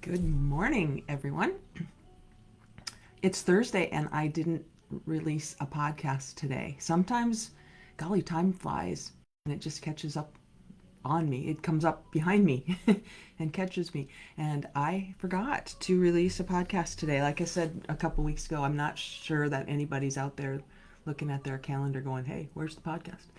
Good morning, everyone. It's Thursday and I didn't release a podcast today. Sometimes, golly, time flies and it just catches up on me. It comes up behind me and catches me. And I forgot to release a podcast today. Like I said a couple weeks ago, I'm not sure that anybody's out there looking at their calendar going, hey, where's the podcast?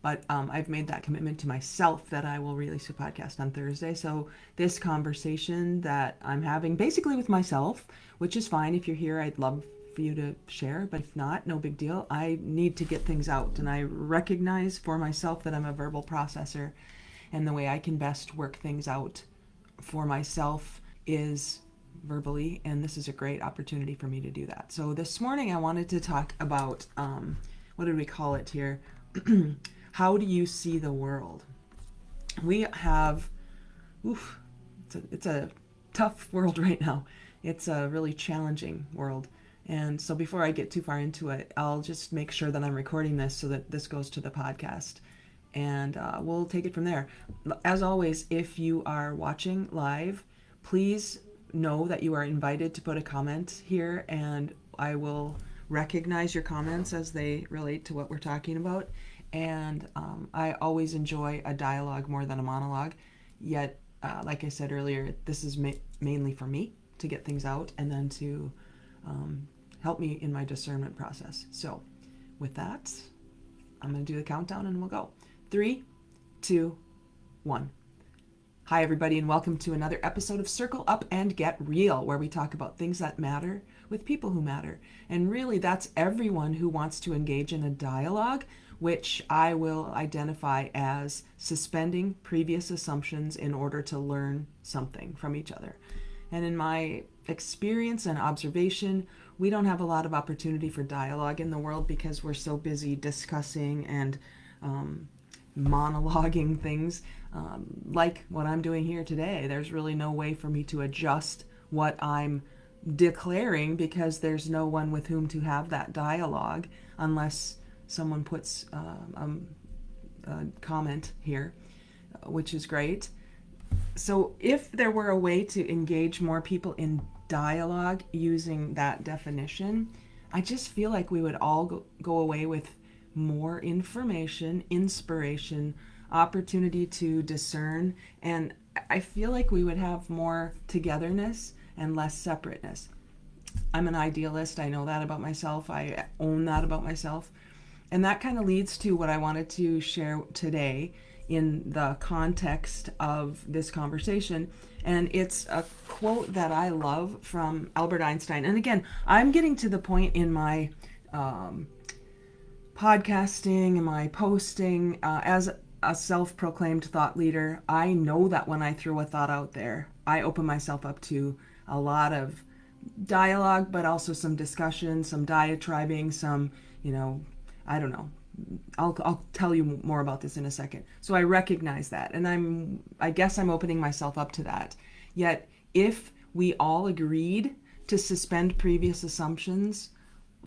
But I've made that commitment to myself that I will release a podcast on Thursday. So this conversation that I'm having basically with myself, which is fine. If you're here, I'd love for you to share. But if not, no big deal. I need to get things out. And I recognize for myself that I'm a verbal processor. And the way I can best work things out for myself is verbally. And this is a great opportunity for me to do that. So this morning I wanted to talk about, what did we call it here? How do you see the world? We have, it's a tough world right now. It's a really challenging world. And so before I get too far into it, I'll just make sure that I'm recording this so that this goes to the podcast. And we'll take it from there. As always, if you are watching live, please know that you are invited to put a comment here, and I will recognize your comments as they relate to what we're talking about. And I always enjoy a dialogue more than a monologue. Yet, like I said earlier, this is mainly for me to get things out and then to help me in my discernment process. So with that, I'm going to do the countdown and we'll go. 3, 2, 1. Hi, everybody, and welcome to another episode of Circle Up and Get Real, where we talk about things that matter with people who matter. And really, that's everyone who wants to engage in a dialogue, which I will identify as suspending previous assumptions in order to learn something from each other. And in my experience and observation, we don't have a lot of opportunity for dialogue in the world because we're so busy discussing and monologuing things like what I'm doing here today. There's really no way for me to adjust what I'm declaring because there's no one with whom to have that dialogue unless someone puts a comment here, which is great. So if there were a way to engage more people in dialogue using that definition, I just feel like we would all go away with more information, inspiration, opportunity to discern, and I feel like we would have more togetherness and less separateness. I'm an idealist. I know that about myself. I own that about myself. And that kind of leads to what I wanted to share today in the context of this conversation. And it's a quote that I love from Albert Einstein. And again, I'm getting to the point in my podcasting and my posting as a self-proclaimed thought leader. I know that when I throw a thought out there, I open myself up to a lot of dialogue, but also some discussion, some diatribing, some, I don't know. I'll tell you more about this in a second. So I recognize that, and I guess I'm opening myself up to that. Yet, if we all agreed to suspend previous assumptions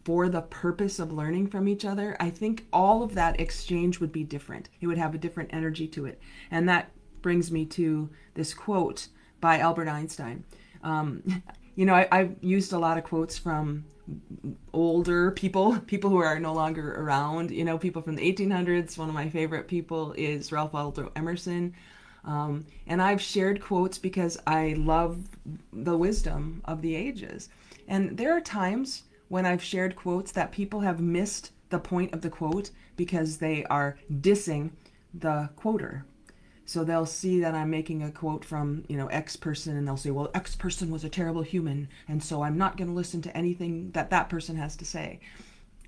for the purpose of learning from each other, I think all of that exchange would be different. It would have a different energy to it. And that brings me to this quote by Albert Einstein. I've used a lot of quotes from older people who are no longer around, people from the 1800s. One of my favorite people is Ralph Waldo Emerson. And I've shared quotes because I love the wisdom of the ages. And there are times when I've shared quotes that people have missed the point of the quote because they are dissing the quoter. So they'll see that I'm making a quote from, X person, and they'll say, well, X person was a terrible human, and so I'm not going to listen to anything that person has to say.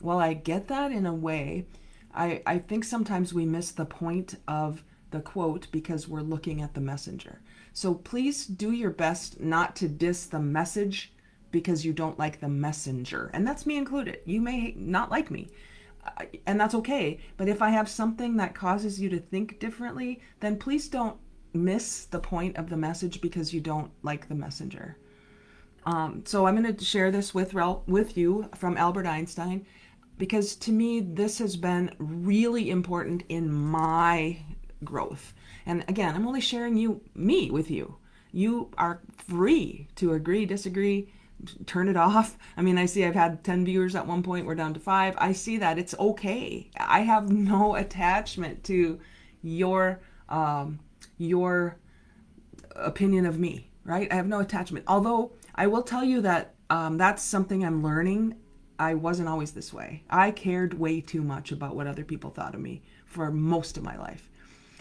Well, I get that in a way. I think sometimes we miss the point of the quote because we're looking at the messenger. So please do your best not to diss the message because you don't like the messenger. And that's me included. You may not like me. And that's okay. But if I have something that causes you to think differently, then please don't miss the point of the message because you don't like the messenger. So I'm going to share this with you from Albert Einstein, because to me, this has been really important in my growth. And again, I'm only sharing me with you. You are free to agree, disagree, turn it off. I mean, I see I've had 10 viewers at one point, we're down to 5. I see that. It's okay. I have no attachment to your your opinion of me, right? I have no attachment. Although I will tell you that that's something I'm learning. I wasn't always this way. I cared way too much about what other people thought of me for most of my life.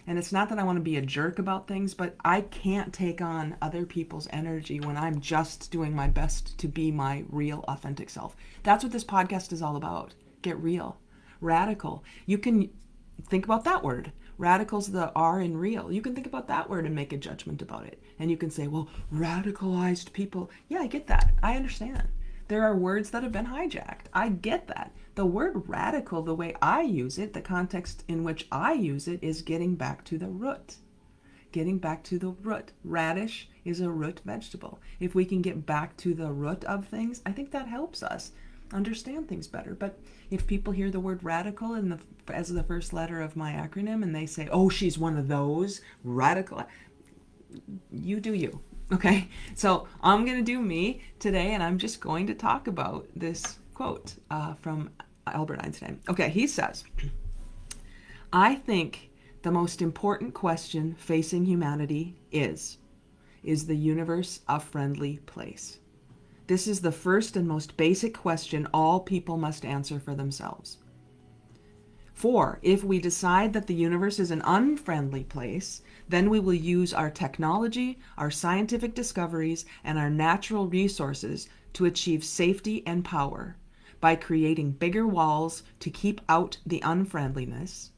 And it's not that I want to be a jerk about things, but I can't take on other people's energy when I'm just doing my best to be my real, authentic self. That's what this podcast is all about. Get real. Radical. You can think about that word. Radical's the R in real. You can think about that word and make a judgment about it. And you can say, well, radicalized people. Yeah, I get that. I understand. There are words that have been hijacked. I get that. The word radical, the way I use it, the context in which I use it, is getting back to the root. Getting back to the root. Radish is a root vegetable. If we can get back to the root of things, I think that helps us understand things better. But if people hear the word radical as the first letter of my acronym and they say, oh, she's one of those radical, you do you. Okay, so I'm going to do me today, and I'm just going to talk about this quote from Albert Einstein. Okay, he says, I think the most important question facing humanity is the universe a friendly place? This is the first and most basic question all people must answer for themselves. For if we decide that the universe is an unfriendly place, then we will use our technology, our scientific discoveries, and our natural resources to achieve safety and power by creating bigger walls to keep out the unfriendliness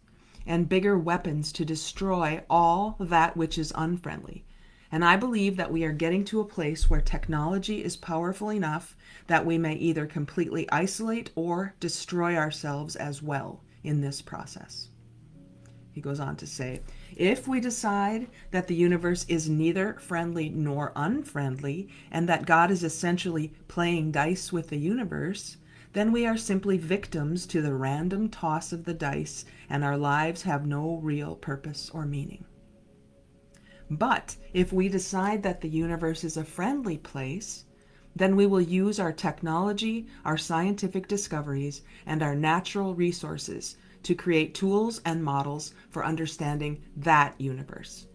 and bigger weapons to destroy all that which is unfriendly. And I believe that we are getting to a place where technology is powerful enough that we may either completely isolate or destroy ourselves as well in this process. He goes on to say, if we decide that the universe is neither friendly nor unfriendly, and that God is essentially playing dice with the universe, then we are simply victims to the random toss of the dice, and our lives have no real purpose or meaning. But if we decide that the universe is a friendly place, then we will use our technology, our scientific discoveries, and our natural resources to create tools and models for understanding that universe.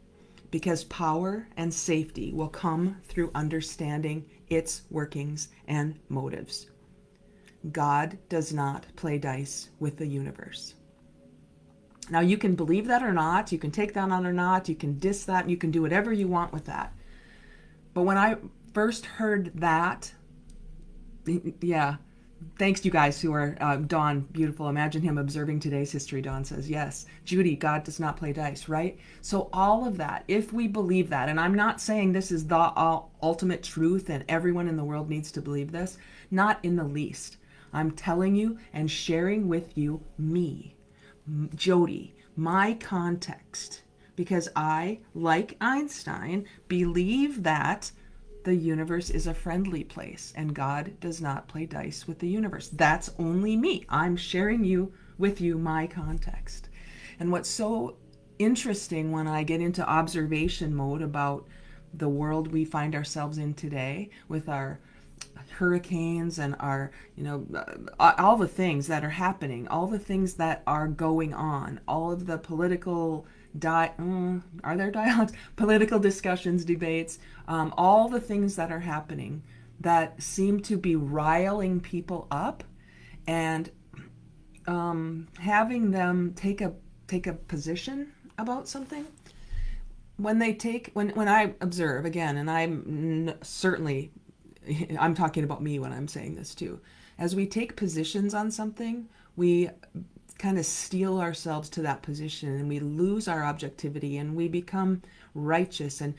Because power and safety will come through understanding its workings and motives. God does not play dice with the universe. Now, you can believe that or not, you can take that on or not, you can diss that, you can do whatever you want with that. But when I first heard that, yeah, thanks you guys who are, Dawn, beautiful. Imagine him observing today's history. Dawn says, yes. Jodee, God does not play dice, right? So all of that, if we believe that, and I'm not saying this is the ultimate truth and everyone in the world needs to believe this, not in the least. I'm telling you and sharing with you me, Jodee, my context, because I, like Einstein, believe that the universe is a friendly place and God does not play dice with the universe. That's only me. I'm sharing with you my context. And what's so interesting when I get into observation mode about the world we find ourselves in today with our hurricanes and our, all the things that are happening, all the things that are going on, all of the political are there dialogues? Political discussions, debates, all the things that are happening that seem to be riling people up and having them take a position about something. When I observe again, and I'm talking about me when I'm saying this too, as we take positions on something, we kind of steel ourselves to that position and we lose our objectivity and we become righteous. And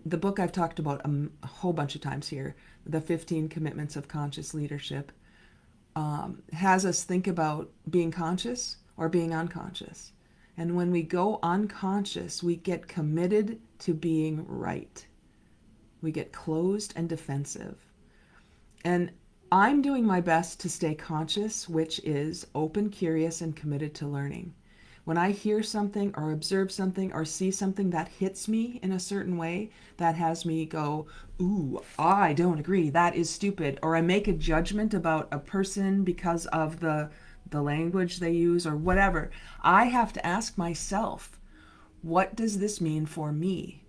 the book I've talked about a whole bunch of times here, the 15 Commitments of Conscious Leadership, has us think about being conscious or being unconscious. And when we go unconscious, we get committed to being right. We get closed and defensive. And I'm doing my best to stay conscious, which is open, curious, and committed to learning. When I hear something or observe something or see something that hits me in a certain way, that has me go, ooh, I don't agree, that is stupid. Or I make a judgment about a person because of the language they use or whatever. I have to ask myself, what does this mean for me?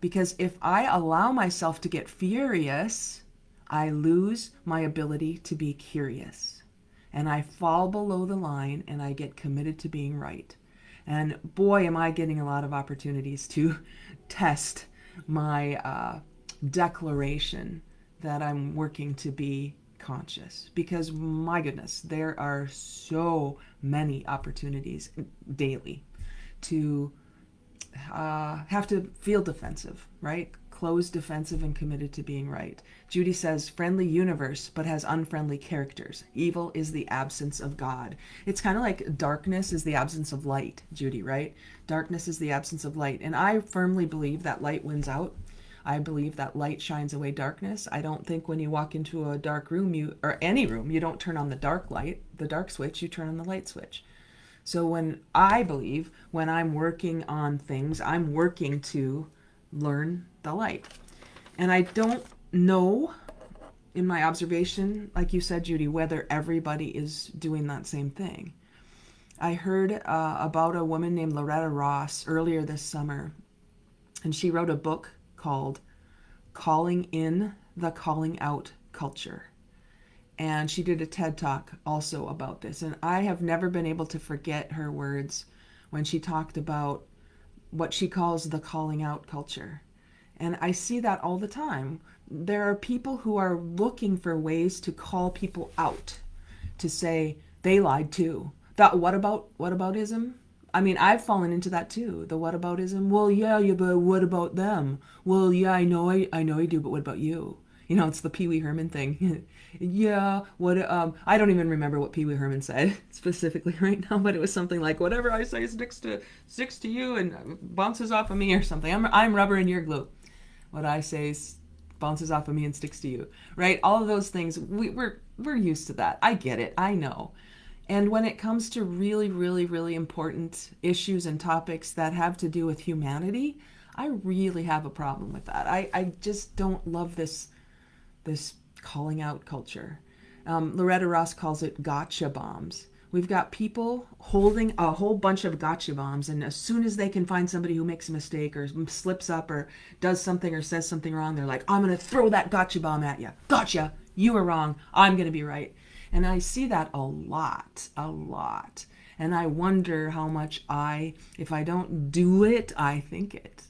Because if I allow myself to get furious, I lose my ability to be curious. And I fall below the line and I get committed to being right. And boy, am I getting a lot of opportunities to test my declaration that I'm working to be conscious. Because my goodness, there are so many opportunities daily to have to feel defensive, right? Closed, defensive, and committed to being right. Jodee says, friendly universe, but has unfriendly characters. Evil is the absence of God. It's kind of like darkness is the absence of light, Jodee, right? Darkness is the absence of light. And I firmly believe that light wins out. I believe that light shines away darkness. I don't think when you walk into a dark room, or any room, you don't turn on the dark light, the dark switch, you turn on the light switch. So when I'm working on things, I'm working to learn the light. And I don't know, in my observation, like you said, Jodee, whether everybody is doing that same thing. I heard about a woman named Loretta Ross earlier this summer, and she wrote a book called Calling in the Calling Out Culture. And she did a TED Talk also about this. And I have never been able to forget her words when she talked about what she calls the calling out culture. And I see that all the time. There are people who are looking for ways to call people out, to say they lied too. That whataboutism. I mean, I've fallen into that too. The whataboutism. Well, yeah, but what about them? Well, yeah, I know I do, but what about you? You know, it's the Pee Wee Herman thing. Yeah, I don't even remember what Pee Wee Herman said specifically right now, but it was something like, whatever I say sticks to you and bounces off of me or something. I'm rubber and you're glue. What I say bounces off of me and sticks to you, right? All of those things, we're used to that. I get it. I know. And when it comes to really, really, really important issues and topics that have to do with humanity, I really have a problem with that. I just don't love this calling out culture. Loretta Ross calls it gotcha bombs. We've got people holding a whole bunch of gotcha bombs, and as soon as they can find somebody who makes a mistake or slips up or does something or says something wrong, they're like, I'm going to throw that gotcha bomb at you. Gotcha, you were wrong. I'm going to be right. And I see that a lot. And I wonder how much if I don't do it, I think it.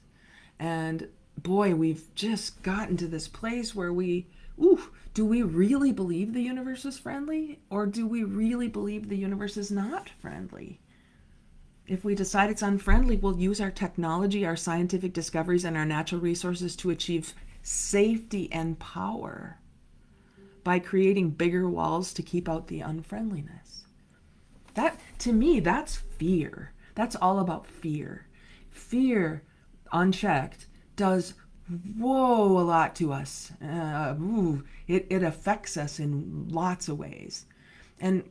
And boy, we've just gotten to this place where do we really believe the universe is friendly? Or do we really believe the universe is not friendly? If we decide it's unfriendly, we'll use our technology, our scientific discoveries, and our natural resources to achieve safety and power by creating bigger walls to keep out the unfriendliness. That, to me, that's fear. That's all about fear. Fear, unchecked, does a lot to us. It affects us in lots of ways. And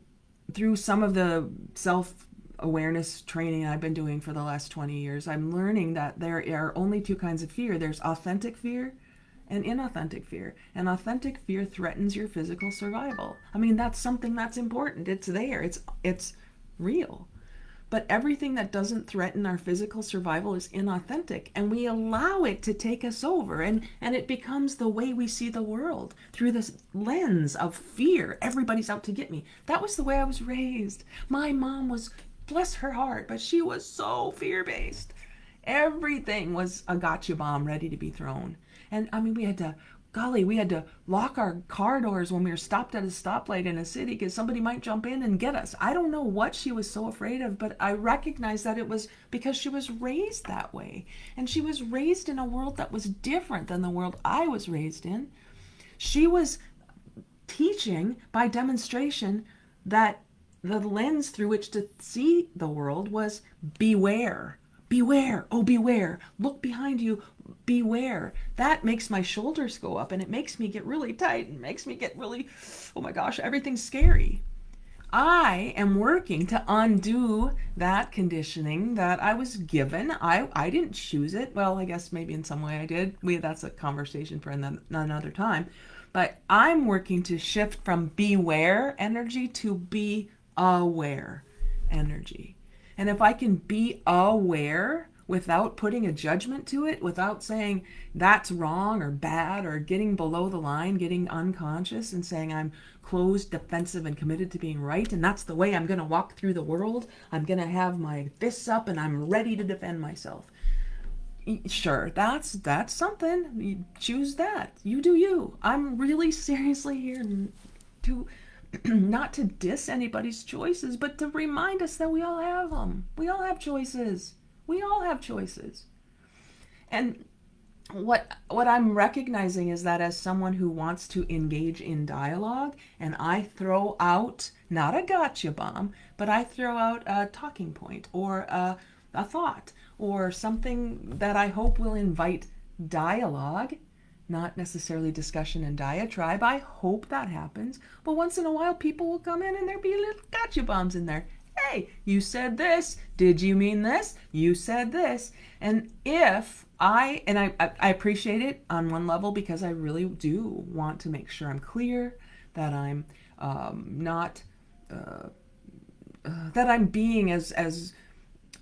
through some of the self-awareness training I've been doing for the last 20 years, I'm learning that there are only two kinds of fear. There's authentic fear and inauthentic fear. And authentic fear threatens your physical survival. I mean, that's something that's important. It's there. It's real. But everything that doesn't threaten our physical survival is inauthentic, and we allow it to take us over, and it becomes the way we see the world through this lens of fear. Everybody's out to get me. That was the way I was raised. My mom was, bless her heart, but she was so fear-based. Everything was a gotcha bomb ready to be thrown. And I mean, we had to lock our car doors when we were stopped at a stoplight in a city because somebody might jump in and get us. I don't know what she was so afraid of, but I recognize that it was because she was raised that way. And she was raised in a world that was different than the world I was raised in. She was teaching by demonstration that the lens through which to see the world was beware. Beware, oh beware, look behind you, beware. That makes my shoulders go up and it makes me get really tight and makes me get really, oh my gosh, everything's scary. I am working to undo that conditioning that I was given. I didn't choose it. Well, I guess maybe in some way I did. That's a conversation for another time. But I'm working to shift from beware energy to be aware energy. And if I can be aware without putting a judgment to it, without saying that's wrong or bad or getting below the line, getting unconscious and saying I'm closed, defensive, and committed to being right, and that's the way I'm going to walk through the world. I'm going to have my fists up and I'm ready to defend myself. Sure, that's something. You choose that. You do you. I'm really seriously here to not to diss anybody's choices, but to remind us that we all have them. We all have choices. We all have choices. And what I'm recognizing is that as someone who wants to engage in dialogue, and I throw out not a gotcha bomb, but I throw out a talking point or a thought or something that I hope will invite dialogue, not necessarily discussion and diatribe. I hope that happens. But once in a while, people will come in and there'll be little gotcha bombs in there. Hey, you said this. Did you mean this? You said this. And I appreciate it on one level because I really do want to make sure I'm clear, that I'm that I'm being as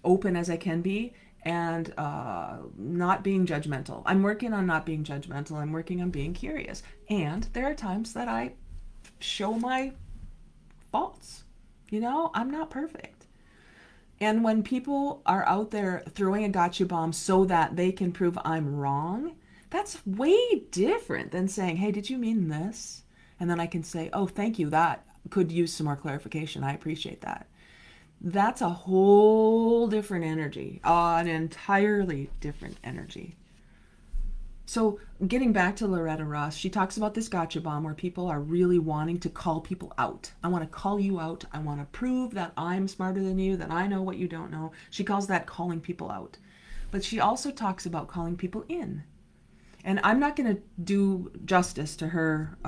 open as I can be, and not being judgmental. I'm working on not being judgmental. I'm working on being curious. And there are times that I show my faults. I'm not perfect. And when people are out there throwing a gotcha bomb so that they can prove I'm wrong, that's way different than saying, hey, did you mean this? And then I can say, oh, thank you. That could use some more clarification. I appreciate that. That's a whole different energy, an entirely different energy. So getting back to Loretta Ross, she talks about this gotcha bomb where people are really wanting to call people out. I want to call you out. I want to prove that I'm smarter than you, that I know what you don't know. She calls that calling people out. But she also talks about calling people in. And I'm not going to do justice to her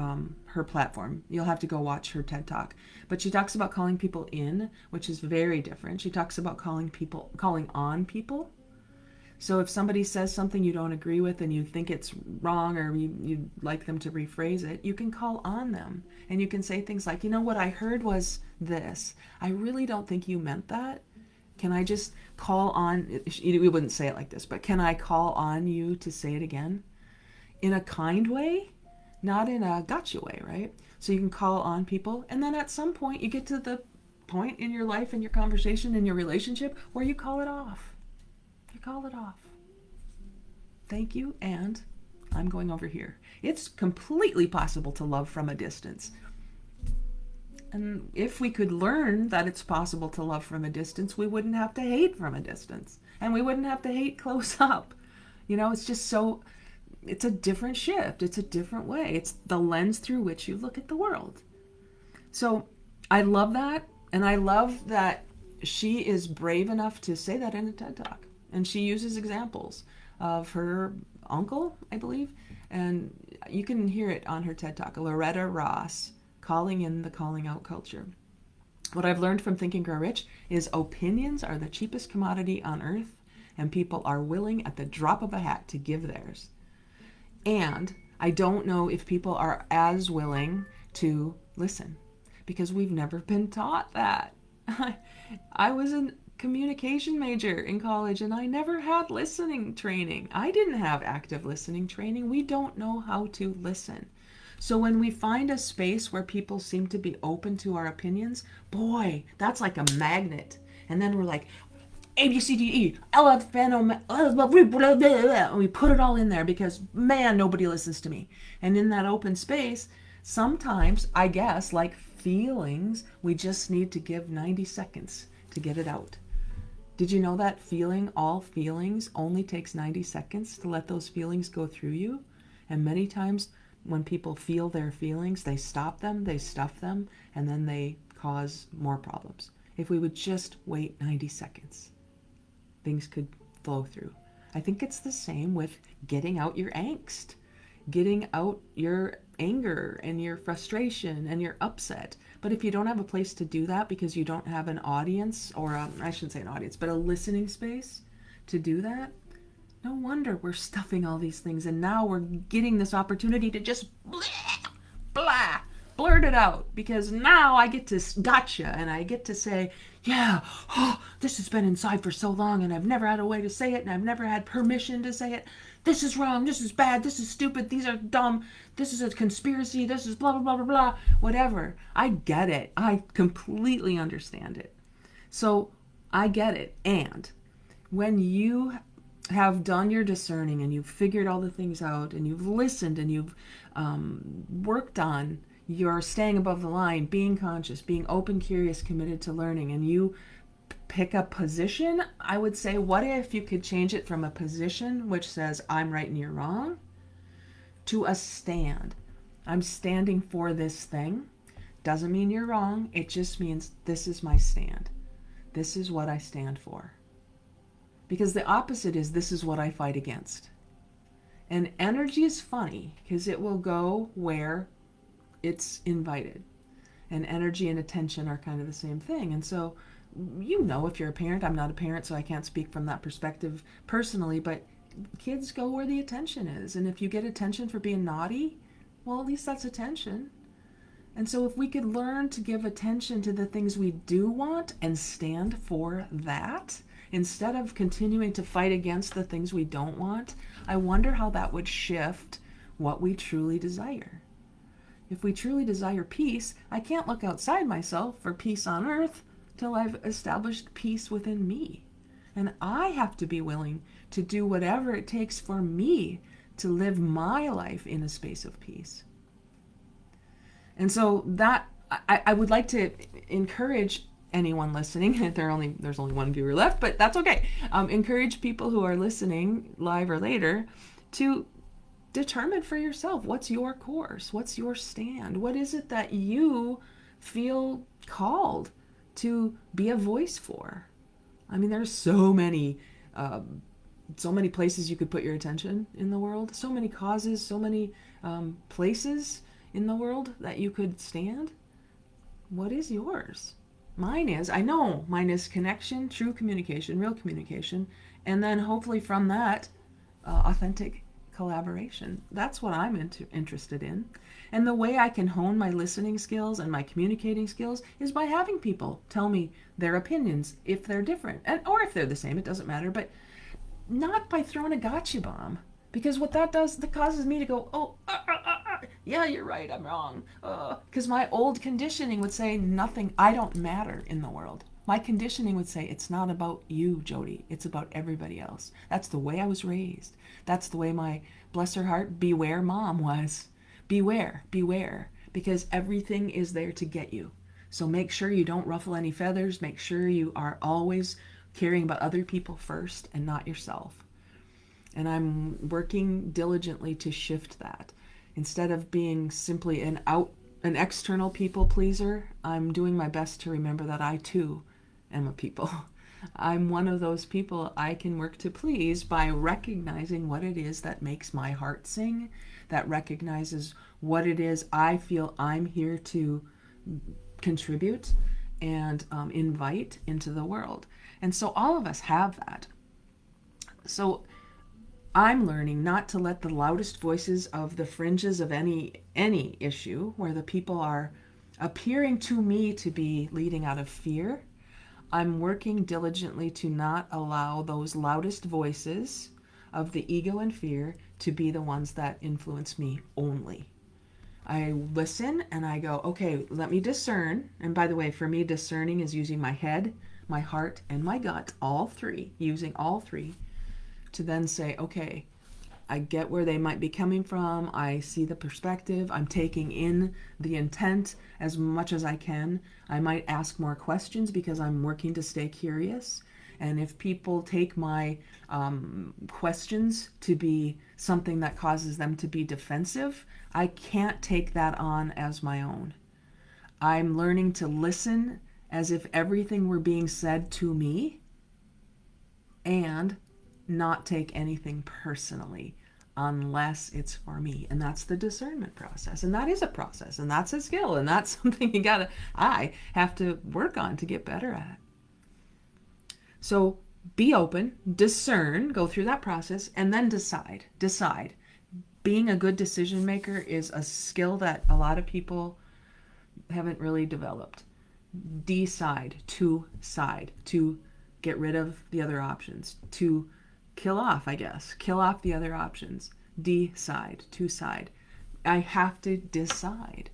platform. You'll have to go watch her TED Talk. But she talks about calling people in, which is very different. She talks about calling on people. So if somebody says something you don't agree with and you think it's wrong, or you'd like them to rephrase it, you can call on them. And you can say things like, what I heard was this. I really don't think you meant that. Can I just call on, we wouldn't say it like this, but can I call on you to say it again? In a kind way, not in a gotcha way, right? So you can call on people, and then at some point you get to the point in your life, in your conversation, in your relationship, where you call it off. You call it off. Thank you, and I'm going over here. It's completely possible to love from a distance. And if we could learn that it's possible to love from a distance, we wouldn't have to hate from a distance. And we wouldn't have to hate close up. It's just so... It's a different shift. It's a different way. It's the lens through which you look at the world. So I love that. And I love that she is brave enough to say that in a TED Talk. And she uses examples of her uncle, I believe. And you can hear it on her TED Talk, Loretta Ross, calling in the calling out culture. What I've learned from Think and Grow Rich is opinions are the cheapest commodity on earth, and people are willing at the drop of a hat to give theirs. And I don't know if people are as willing to listen, because we've never been taught that. I was a communication major in college, and I never had listening training. I didn't have active listening training. We don't know how to listen. So when we find a space where people seem to be open to our opinions, boy, that's like a magnet. And then we're like, A, B, C, D, E, and we put it all in there because, man, nobody listens to me. And in that open space, sometimes, I guess, like feelings, we just need to give 90 seconds to get it out. Did you know that all feelings only takes 90 seconds to let those feelings go through you? And many times when people feel their feelings, they stop them, they stuff them, and then they cause more problems. If we would just wait 90 seconds. Things could flow through. I think it's the same with getting out your angst, getting out your anger and your frustration and your upset. But if you don't have a place to do that because you don't have an audience, or I shouldn't say an audience, but a listening space to do that, no wonder we're stuffing all these things. And now we're getting this opportunity to just blah, blurt it out, because now I get to gotcha, and I get to say, yeah, oh, this has been inside for so long, and I've never had a way to say it, and I've never had permission to say it. This is wrong, this is bad, this is stupid, these are dumb, this is a conspiracy, this is blah, blah, blah, blah, blah, whatever. I get it. I completely understand it. So I get it. And when you have done your discerning and you've figured all the things out and you've listened and you've worked on your staying above the line, being conscious, being open, curious, committed to learning, and you pick a position, I would say, what if you could change it from a position which says I'm right and you're wrong to a stand? I'm standing for this thing. Doesn't mean you're wrong. It just means this is my stand. This is what I stand for. Because the opposite is this is what I fight against. And energy is funny because it will go where it's invited. And energy and attention are kind of the same thing. And so, you know, if you're a parent, I'm not a parent, so I can't speak from that perspective personally, but kids go where the attention is. And if you get attention for being naughty, well, at least that's attention. And so if we could learn to give attention to the things we do want and stand for that, instead of continuing to fight against the things we don't want, I wonder how that would shift what we truly desire. If we truly desire peace, I can't look outside myself for peace on earth till I've established peace within me. And I have to be willing to do whatever it takes for me to live my life in a space of peace. And so that I would like to encourage anyone listening, there's only one viewer left, but that's okay. Encourage people who are listening, live or later, to determine for yourself, what's your course? What's your stand? What is it that you feel called to be a voice for? I mean, there's so many places you could put your attention in the world, so many causes, so many places in the world that you could stand. What is yours? Mine is connection, true communication, real communication, and then hopefully from that, authentic collaboration. That's what I'm interested in. And the way I can hone my listening skills and my communicating skills is by having people tell me their opinions if they're different, or if they're the same, it doesn't matter, but not by throwing a gotcha bomb. Because what that does, that causes me to go, yeah, you're right, I'm wrong. Because my old conditioning would say nothing, I don't matter in the world. My conditioning would say, it's not about you, Jodee. It's about everybody else. That's the way I was raised. That's the way my, bless her heart, beware mom was. Beware, beware. Because everything is there to get you. So make sure you don't ruffle any feathers. Make sure you are always caring about other people first and not yourself. And I'm working diligently to shift that. Instead of being simply an external people pleaser, I'm doing my best to remember that I too am a people. I'm one of those people I can work to please by recognizing what it is that makes my heart sing, that recognizes what it is I feel I'm here to contribute and invite into the world. And so all of us have that. So I'm learning not to let the loudest voices of the fringes of any issue where the people are appearing to me to be leading out of fear. I'm working diligently to not allow those loudest voices of the ego and fear to be the ones that influence me only. I listen and I go, okay, let me discern. And by the way, for me, discerning is using my head, my heart, and my gut, using all three, to then say, okay, I get where they might be coming from. I see the perspective. I'm taking in the intent as much as I can. I might ask more questions because I'm working to stay curious. And if people take my questions to be something that causes them to be defensive, I can't take that on as my own. I'm learning to listen as if everything were being said to me and not take anything personally. unless it's for me. And that's the discernment process. And that is a process, and that's a skill, and that's something I have to work on to get better at. So be open, discern, go through that process, and then decide. Being a good decision maker is a skill that a lot of people haven't really developed. Decide, to side, to get rid of the other options, to kill off the other options. Decide, to side. I have to decide.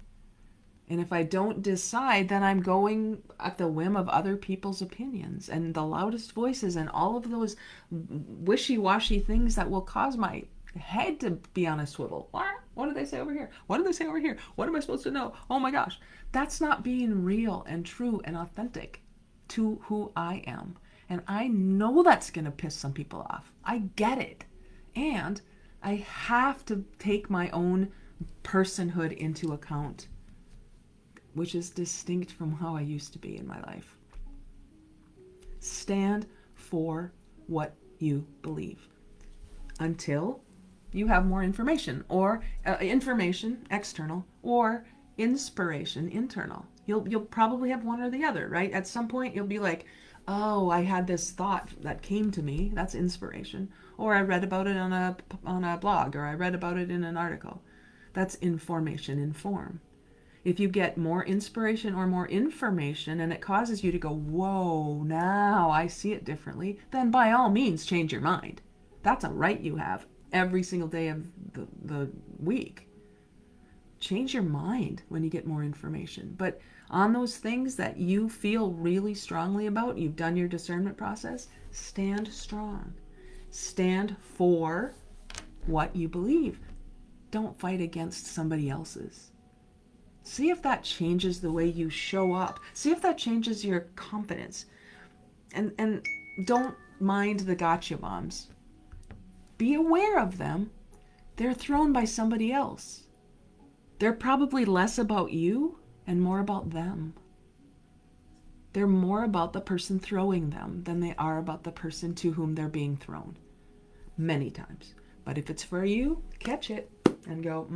And if I don't decide, then I'm going at the whim of other people's opinions and the loudest voices and all of those wishy-washy things that will cause my head to be on a swivel. What did they say over here? What did they say over here? What am I supposed to know? Oh my gosh. That's not being real and true and authentic to who I am. And I know that's going to piss some people off. I get it. And I have to take my own personhood into account, which is distinct from how I used to be in my life. Stand for what you believe until you have more information, or information external, or inspiration internal. You'll probably have one or the other, right? At some point you'll be like, oh, I had this thought that came to me. That's inspiration. Or I read about it on a blog, or I read about it in an article. That's information, inform. If you get more inspiration or more information and it causes you to go, whoa, now I see it differently, then by all means change your mind. That's a right you have every single day of the week. Change your mind when you get more information. But on those things that you feel really strongly about, you've done your discernment process, stand strong. Stand for what you believe. Don't fight against somebody else's. See if that changes the way you show up. See if that changes your confidence. And don't mind the gotcha bombs. Be aware of them. They're thrown by somebody else. They're probably less about you and more about them. They're more about the person throwing them than they are about the person to whom they're being thrown. Many times. But if it's for you, catch it and go,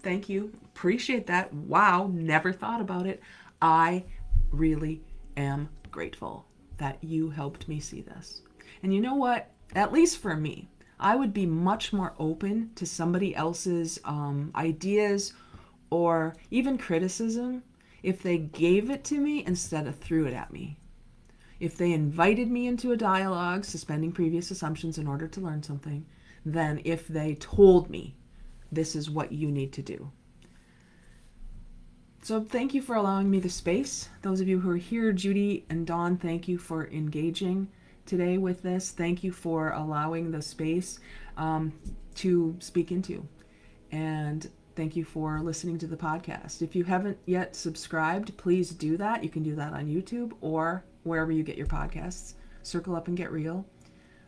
thank you. Appreciate that. Wow, never thought about it. I really am grateful that you helped me see this. And you know what? At least for me, I would be much more open to somebody else's ideas or even criticism if they gave it to me instead of threw it at me. If they invited me into a dialogue, suspending previous assumptions in order to learn something, than if they told me, this is what you need to do. So thank you for allowing me the space. Those of you who are here, Jodee and Dawn, thank you for engaging today with this. Thank you for allowing the space to speak into. And thank you for listening to the podcast. If you haven't yet subscribed, please do that. You can do that on YouTube or wherever you get your podcasts. Circle Up and Get Real.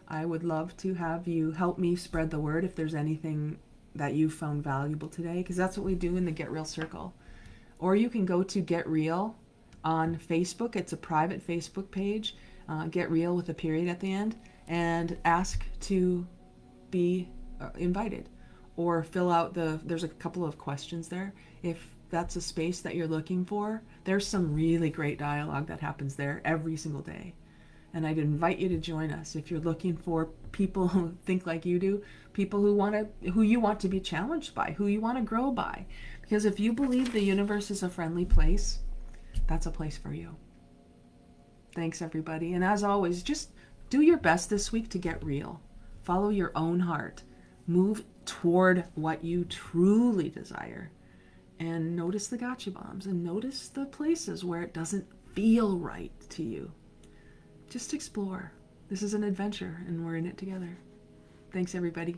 I would love to have you help me spread the word if there's anything that you found valuable today, because that's what we do in the Get Real Circle. Or you can go to Get Real on Facebook. It's a private Facebook page, Get Real with a period at the end, and ask to be invited. Or fill out there's a couple of questions there. If that's a space that you're looking for, there's some really great dialogue that happens there every single day. And I'd invite you to join us if you're looking for people who think like you do, people who you want to be challenged by, who you want to grow by. Because if you believe the universe is a friendly place, that's a place for you. Thanks, everybody. And as always, just do your best this week to get real. Follow your own heart. Move toward what you truly desire. And notice the gotcha bombs, and notice the places where it doesn't feel right to you. Just explore. This is an adventure, and we're in it together. Thanks, everybody.